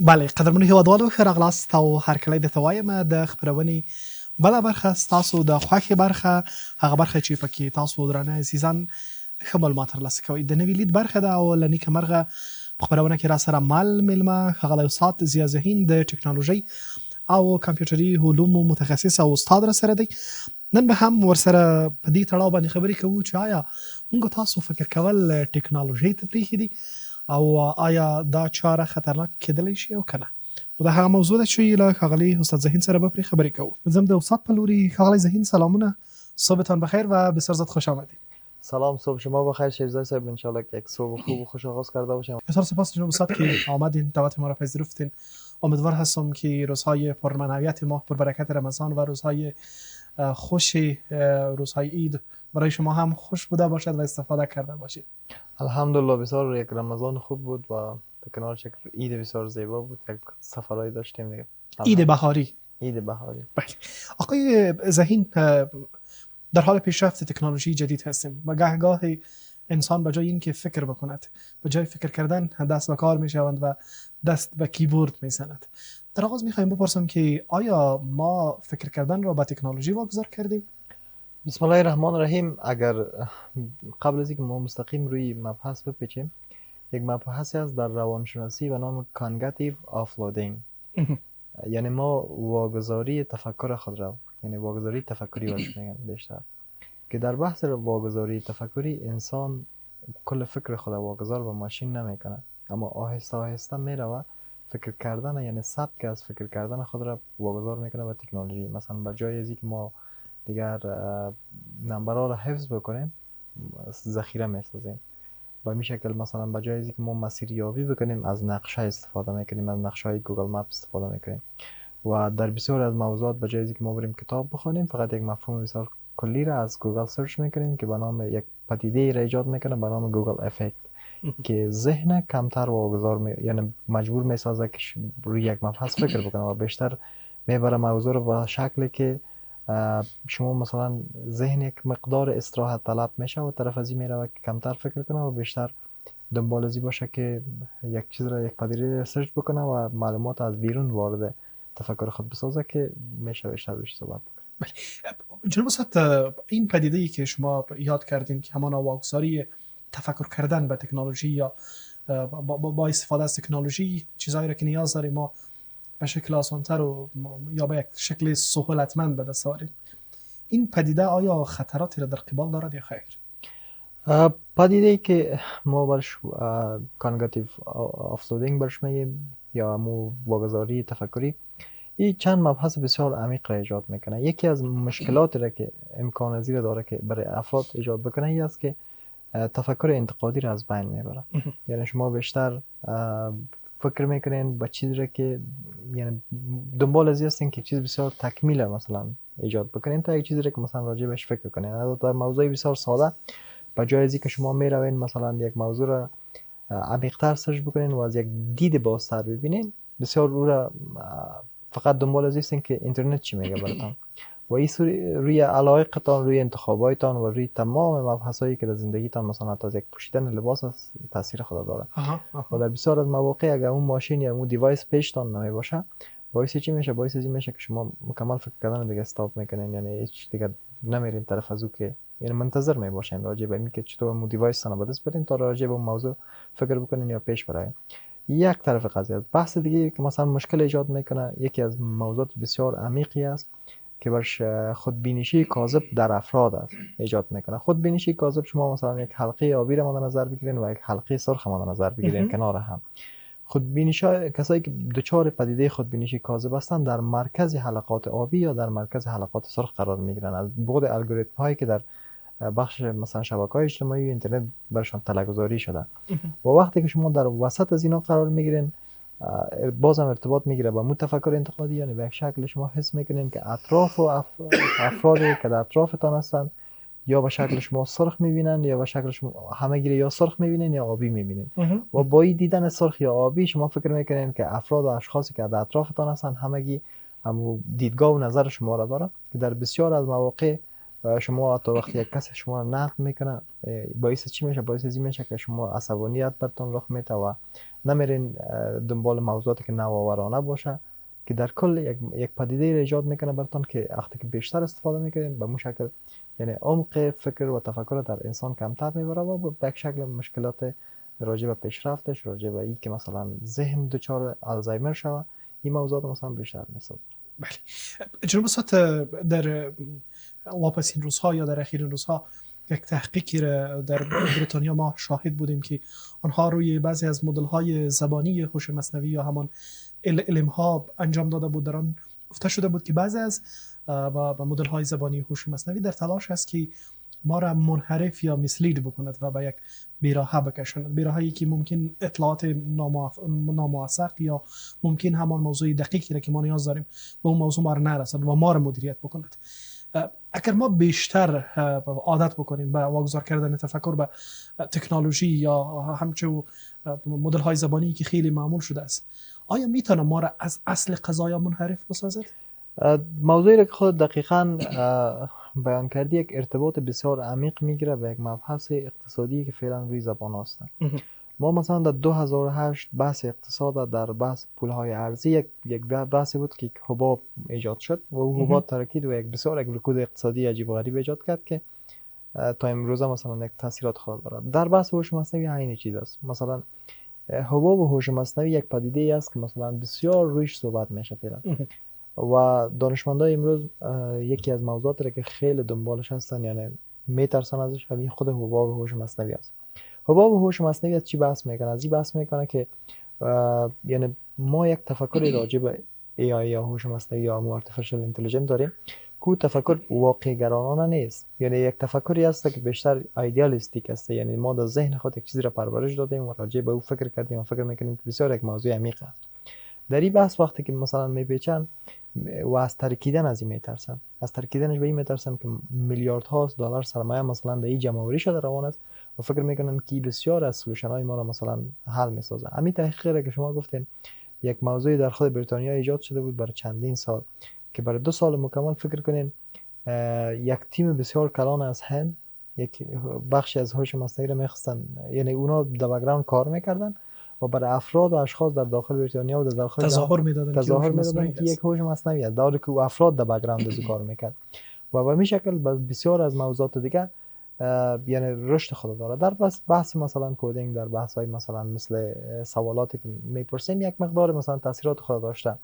بله قدرمنو هیوادوالو ښه راغلاست او هرکلی درته وایم د خپرونې بله برخه ستاسو د خوښې برخه، هغه برخه چې پکې تاسو درانه عزیزان ښه معلومات ترلاسه کوئ. د نوي لید برخه ده او له نیکه مرغه په خپرونه کې را سره مل میلمه ښاغلی استاد ضیا ذهین د ټکنالوژۍ او کمپیوټري علومو متخصص او استاد را سره دی. نن به هم ورسره په دې تړاو باندې خبرې کوو چې آیا موږ تاسو فکر کول ټکنالوژۍ ته پرېښي دي او آیا دا چاره خطرناک کېدلی شي او که نه. نو دا هغه موضوع ده چې له ښاغلي استاد ذهین سره به پرې خبرې کوو. ځم د استاد په لوري. ښاغلی ذهین سلامونه، صبحتان بخیر و بسیار زیاد خوش آمدید. سلام، صبح شما بخیر شیرزای صاحب. انشالله که یک صبح خوب و خوش آغاز کرده باشیم. بسیار سپاس جناب استاد که آمدین، دعوت ما را پذیرفتین. امیدوار هستم که روزهای پرمنویت ماه پر برکت رمضان و روزهای خوش روزهای عید برای شما هم خوش بوده باشد و استفاده کرده باشید. الحمدلله بسیار یک رمضان خوب بود و در کنارش یک عید بسیار زیبا بود. یک سفرهای داشتیم دیگه. عید بهاری. عید بهاری. بله. آقای ذهین، در حال پیشرفت تکنولوژی جدید هستیم و گاهی انسان به جای اینکه فکر بکند، به جای فکر کردن دست به کار میشوند و دست به کیبورد میزند. در آغاز میخوایم بپرسم که آیا ما فکر کردن را به تکنولوژی واگذار کردیم؟ بسم الله الرحمن الرحیم. اگر قبل از اینکه ما مستقیم روی مبحث بپیچیم، یک مبحثی است در روانشناسی به نام کانگاتیو آفلودینگ. یعنی ما واگذاری تفکر خود را، یعنی واگذاری تفکری واسه میگن بیشتر، که در بحث واگذاری تفکری انسان کل فکر خود واگذار به ماشین نمیکنه، اما آهسته آهسته میره فکر کردن، یعنی سبک از فکر کردن خود را واگذار میکنه به تکنولوژی. مثلا به جای از اینکه ما دیگر نمبرها را حفظ بکنیم، ذخیره میسازیم. به این شکل مثلا به جای از اینکه ما مسیریابی بکنیم، از نقشه استفاده میکنیم، از نقشه های گوگل مپ استفاده میکنیم. و در بسیار از موضوعات به جای از اینکه ما بریم کتاب بخونیم، فقط یک مفهوم بسیار کلی را از گوگل سرچ میکنیم که به نام یک پدیده را ایجاد میکنه به نام گوگل افکت، که ذهن کمتر واگذار یعنی مجبور میسازه که روی یک مبحث فکر بکنه و بیشتر میبره موضوع رو به شکلی که شما مثلا ذهن یک مقدار استراحت طلب میشه و طرف ازی میره و کمتر فکر کنه و بیشتر دنبال ازی باشه که یک چیز را، یک پدیده را سرچ بکنه و معلومات از بیرون وارد تفکر خود بسازه که میشه بیشتر روش صحبت بکنه. جناب استاد، این پدیده‌ای که شما یاد کردین که همان واگذاری تفکر کردن به تکنولوژی یا با استفاده از تکنولوژی چیزایی را که نیاز داریم ما به شکل آسان‌تر و یا به یک شکل سهولتمند به دست آوریم، این پدیده آیا خطراتی را در قبال دارد یا خیر؟ پدیده‌ای که ما برش کانگاتیو آفلودینگ برش میگیم یا مو واگذاری تفکری، این چند مبحث بسیار عمیق را ایجاد میکنه. یکی از مشکلاتی را که امکان پذیر داره که برای افراد ایجاد بکنه این است که تفکر انتقادی را از بین میبره. یعنی شما بیشتر فکر میکنین به چیزی را که یعنی دنبال ازی هستین که چیز بسیار تکمیله مثلا ایجاد بکنین تا یک چیزی را که مثلا راجع بهش فکر کنین. در موضوعی بسیار ساده به جای از اینکه شما میروین مثلا یک موضوع را عمیق‌تر سرچ بکنین و از یک دید بازتر ببینین، بسیار او را فقط دنبال از هستین که اینترنت چی میگه براتون و این روی علایقتان، روی انتخابایتان و روی تمام مبحثایی که در زندگیتان مثلا تا از یک پوشیدن لباس است تاثیر خود داره. و در بسیار از مواقع اگر اون ماشین یا اون دیوایس پیشتان نمی باشه، باعث چی میشه؟ باعث این میشه که شما مکمل فکر کردن دیگه استاپ میکنین، یعنی هیچ دیگه نمیرین طرف از او که یعنی منتظر می باشین راجع به اینکه چطور اون دیوایس تان به دست برین تا راجع به اون موضوع فکر بکنین یا پیش بروین. یک طرف قضیه. بحث دیگه که مثلا مشکل ایجاد میکنه، یکی از موضوعات بسیار عمیقی است که برش خودبینشی کاذب در افراد است ایجاد میکنه. خودبینشی کاذب، شما مثلا یک حلقه آبی را مد نظر بگیرین و یک حلقه سرخ مد نظر بگیرین کنار هم. خودبینشا کسایی که دچار پدیده خودبینشی کاذب هستند در مرکز حلقات آبی یا در مرکز حلقات سرخ قرار میگیرن از بعد الگوریتم هایی که در بخش مثلا شبکه‌های اجتماعی و اینترنت برشان تله‌گذاری شده. و وقتی که شما در وسط از اینا قرار میگیرین، بازم ارتباط میگیره با تفکر انتقادی، یعنی به یک شکل شما حس میکنین که اطراف و افرادی که در اطرافتان هستن یا به شکل شما سرخ میبینن یا به شکل شما همه گیره یا سرخ میبینین یا آبی میبینین. و با این دیدن سرخ یا آبی شما فکر میکنین که افراد و اشخاصی که در اطرافتان هستن همگی هم دیدگاه و نظر شما را داره، که در بسیار از مواقع شما حتی وقتی یک کس شما رو نقد میکنه باعث چی میشه؟ باعث این میشه که شما عصبانیت برتون رخ میده و نمیرین دنبال موضوعاتی که نوآورانه باشه که در کل یک پدیده را ایجاد میکنه برتون که وقتی که بیشتر استفاده میکنین به مو شکل یعنی عمق فکر و تفکر در انسان کمتر میبره و به یک شکل مشکلات راجع به پیشرفتش، راجع به این که مثلا ذهن دچار آلزایمر شوه، این موضوعات مثلا بیشتر میسازه. بله. جناب استاد، در واپس این روزها یا در اخیر روزها یک تحقیقی را در بریتانیا ما شاهد بودیم که آنها روی بعضی از مدل‌های زبانی هوش مصنوی یا همان LLM انجام داده بود. در آن گفته شده بود که بعضی از مدل‌های زبانی هوش مصنوی در تلاش است که ما را منحرف یا مسلید بکند و به یک بیراهه بکشاند، بیراهه‌ای که ممکن اطلاعات ناموثق یا ممکن همان موضوع دقیقی را که ما نیاز داریم به اون موضوع ما را نرسد و ما را مدیریت بکند. اگر ما بیشتر عادت بکنیم به واگذار کردن تفکر به تکنولوژی یا همچون مدل های زبانی که خیلی معمول شده است، آیا میتونه ما را از اصل قضایا منحرف بسازد؟ موضوعی را که خود دقیقاً بیان کردی یک ارتباط بسیار عمیق میگیره به یک مبحث اقتصادی که فعلا روی زبان است. ما مثلا در 2008 بحث اقتصاد در بحث پولهای ارزی یک بحثی بود که حباب ایجاد شد و او حباب ترکید و یک بسیار یک رکود اقتصادی عجیب و غریب ایجاد کرد که تا امروز مثلا یک تاثیرات خود دارد. در بحث هوش مصنوی همین چیز است. مثلا حباب و هوش مصنوی یک پدیده ای است که مثلا بسیار رویش صحبت میشه فعلا و دانشمندان امروز یکی از موضوعاتی را که خیلی دنبالش هستن یعنی میترسن ازش همین خود حباب و هوش مصنوی است. حباب و هوش مصنوی از چی بحث میکنه؟ از این بحث میکنه که یعنی ما یک تفکری راجع به AI یا هوش مصنوی یا artificial intelligence داریم که تفکر واقع گرایانه نیست، یعنی یک تفکری است که بیشتر ایدئالیستیک است، یعنی ما در ذهن خود یک چیزی را پرورش دادیم و راجع به او فکر کردیم و فکر میکنیم که بسیار یک موضوع عمیق است. در این بحث وقتی که مثلا میپیچن و از ترکیدن از این میترسن، از ترکیدنش به این میترسن که میلیاردها دلار سرمایه مثلا در این جمع‌آوری شده روان است و فکر میکنن که بسیار از سولوشن های ما را مثلا حل میسازه. همین تحقیقی که شما گفتین یک موضوعی در خود بریتانیا ایجاد شده بود برای چندین سال که برای 2 سال مکمل فکر کنین یک تیم بسیار کلان از هند یک بخشی از هوش مصنوعی را میخواستن، یعنی اونا در بک‌گراند کار میکردن و برای افراد و اشخاص در داخل بریتانیا و در داخل تظاهر میدادن که یک هوش مصنوعی است، در حالی که افراد در بک‌گراند از کار میکرد و به این شکل بسیار از موضوعات دیگه یعنی رشد خود داره. در بحث مثلا کدینگ، در بحث های مثلا مثل سوالاتی که میپرسیم یک مقدار مثلا تاثیرات خود داشته،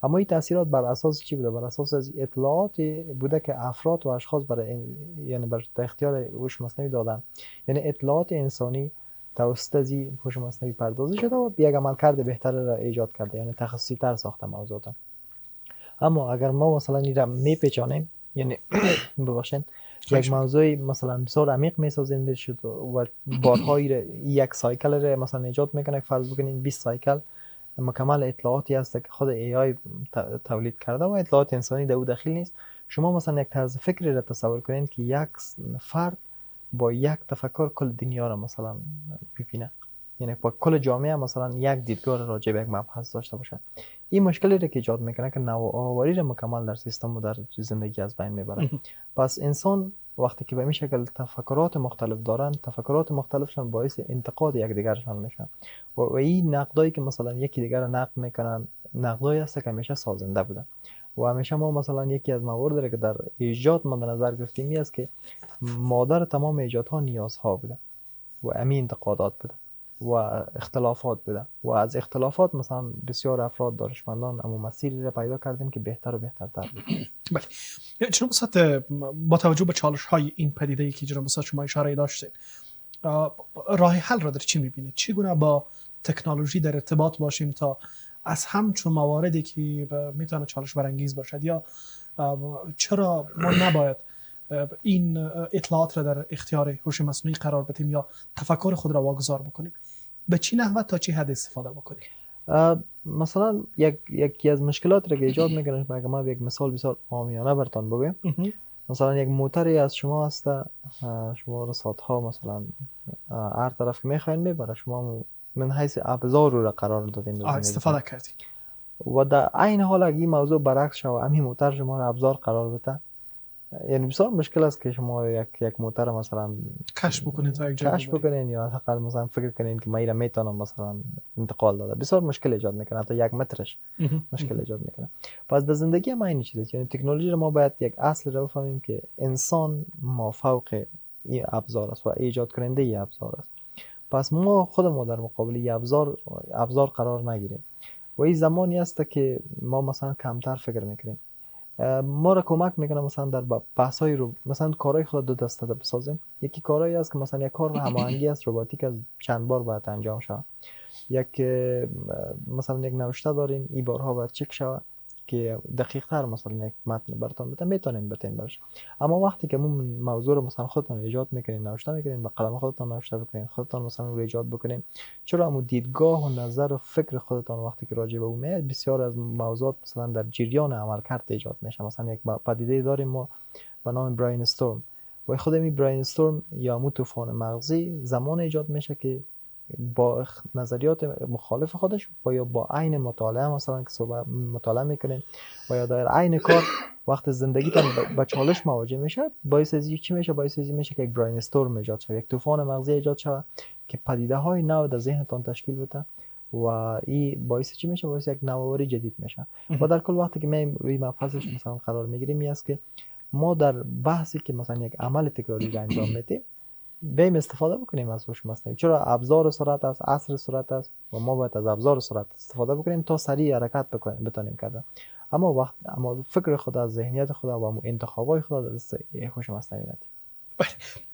اما این تاثیرات بر اساس چی بوده؟ بر اساس از اطلاعات بوده که افراد و اشخاص برای یعنی بر اختیار هوش مصنوعی دادن، یعنی اطلاعات انسانی توسط از هوش مصنوعی پردازش شده و یک عملکرد بهتر را ایجاد کرده، یعنی تخصصی تر ساخته موضوعات. اما اگر ما مثلا این را میپیچانیم، یعنی ببخشید یک موضوعی مثلا بسیار عمیق میسازیم شد و بارهای یک سایکل را مثلا ایجاد میکنه، فرض بکنین 20 سایکل مکمل اطلاعاتی هست که خود AI تولید کرده و اطلاعات انسانی در او داخل نیست. شما مثلا یک طرز فکری را تصور کنین که یک فرد با یک تفکر کل دنیا را مثلا ببینه، یعنی با کل جامعه مثلا یک دیدگاه راجع به یک مبحث داشته باشه. این مشکلی را که ایجاد میکنه که نوآوری را مکمل در سیستم و در زندگی از بین میبره. پس انسان وقتی که به این شکل تفکرات مختلف دارن، تفکرات مختلفشان باعث انتقاد یکدیگرشان میشن و این نقدایی که مثلا یکی دیگر را نقد میکنن نقدایی است که همیشه سازنده بودن و همیشه ما مثلا یکی از مواردی که در ایجاد مد نظر گرفتیم است که مادر تمام ایجادها نیازها بوده و همین انتقادات بوده و اختلافات بوده و از اختلافات مثلا بسیار افراد دانشمندان اما مسیری را پیدا کردیم که بهتر و بهترتر بود. بله. جناب استاد، با توجه به چالش های این پدیده‌ای که جناب استاد شما اشاره داشتید، راه حل را در چی می‌بینید؟ چگونه با تکنولوژی در ارتباط باشیم تا از همچون مواردی که میتونه چالش برانگیز باشد، یا چرا ما نباید این اطلاعات را در اختیار هوش مصنوعی قرار بدیم یا تفکر خود را واگذار بکنیم؟ به چی نحو تا چی حد استفاده بکنیم؟ مثلا یکی از مشکلات را که ایجاد میکنه، اگه ما یک مثال بسیار عامیانه براتون بگم، مثلا یک موتری از شما هست، شما رو ساعتها مثلا هر طرف که میخواین میبره، شما من حیث ابزار رو را قرار دادین استفاده کردین و در این حال اگه این موضوع برعکس شود، همین موتر شما رو ابزار قرار بده، یعنی بسیار مشکل است که شما یک موتر مثلا کشف بکنید تا یک جای کشف ببرید. بکنین یا حداقل مثلا فکر کنین که من میتونم مثلا انتقال داده، بسیار مشکل ایجاد میکنه، حتی یک مترش مشکل ایجاد میکنه. پس در زندگی ما این چیزه، یعنی تکنولوژی رو ما باید یک اصل رو بفهمیم که انسان ما فوق این ابزار است و ایجاد کننده این ابزار است. پس ما خودمون در مقابل این ابزار قرار نگیریم و این زمانی است که ما مثلا کمتر فکر میکنیم. ما را کمک میکنه مثلا در بحث‌های رو مثلا کارهای خود دو دسته بسازیم. یکی کارهایی است که مثلا یک کار هماهنگی است، رباتیک از چند بار باید انجام شود. یک مثلا یک نوشته دارین، این بارها باید چک شود که دقیق تر مثلا یک متن براتون بده، میتونین بتین برش. اما وقتی که موضوع رو مثلا خودتون ایجاد میکنین، نوشته میکنین، با قلم خودتون نوشته بکنین، خودتون مثلا رو ایجاد بکنین، چرا همون دیدگاه و نظر و فکر خودتون وقتی که راجع به اون میاد، بسیار از موضوعات مثلا در جریان عملکرد ایجاد میشه. مثلا یک پدیده داریم ما به نام براین استورم و خود این براین استورم یا مو طوفان مغزی زمان ایجاد میشه که با نظریات مخالف خودش و یا با عین مطالعه مثلا که صحبت مطالعه میکنین و یا در عین کار وقت زندگیتان با چالش مواجه میشه، باعث از چی میشه؟ باعث از میشه که یک براین استورم ایجاد شه، یک طوفان مغزی ایجاد شه که پدیده های نو در ذهنتان تشکیل بده و این باعث چی میشه؟ باعث یک نوآوری جدید میشه. و در کل وقتی که ما روی مبحثش مثلا قرار میگیریم این است که ما در بحثی که مثلا یک عمل تکراری را انجام میدیم بیم استفاده بکنیم از هوش مصنوعی، چرا ابزار سرعت است، عصر سرعت است و ما باید از ابزار سرعت استفاده بکنیم تا سریع حرکت بتونیم کردن. اما فکر خود از ذهنیت خود و انتخابای خود از دست هوش مصنوعی ندید.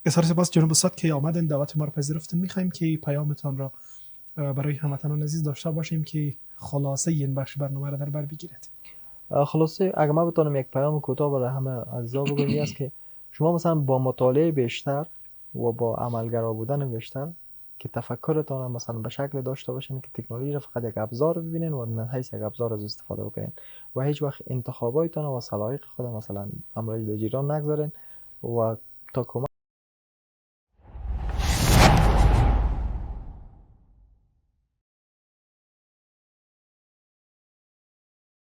بسیار سپاس جناب استاد که آمدین، دعوت ما رو پذیرفتین. می‌خوایم که پیامتان را برای هموطنان عزیز داشته باشیم که خلاصه این بخش برنامه را در بر بگیرید. خلاصه اگر ما بتونم یک پیام کوتاه برای همه عزیزا بگم است که شما مثلا با مطالعه بیشتر و با عملگرا بودن بیشتر که تفکرتان مثلا به شکل داشته باشین که تکنولوژی را فقط یک ابزار ببینین و نه حیث یک ابزار از استفاده بکنین و هیچ وقت انتخاباتتان و سلایق خود مثلا امروز جیران نگذارین و تا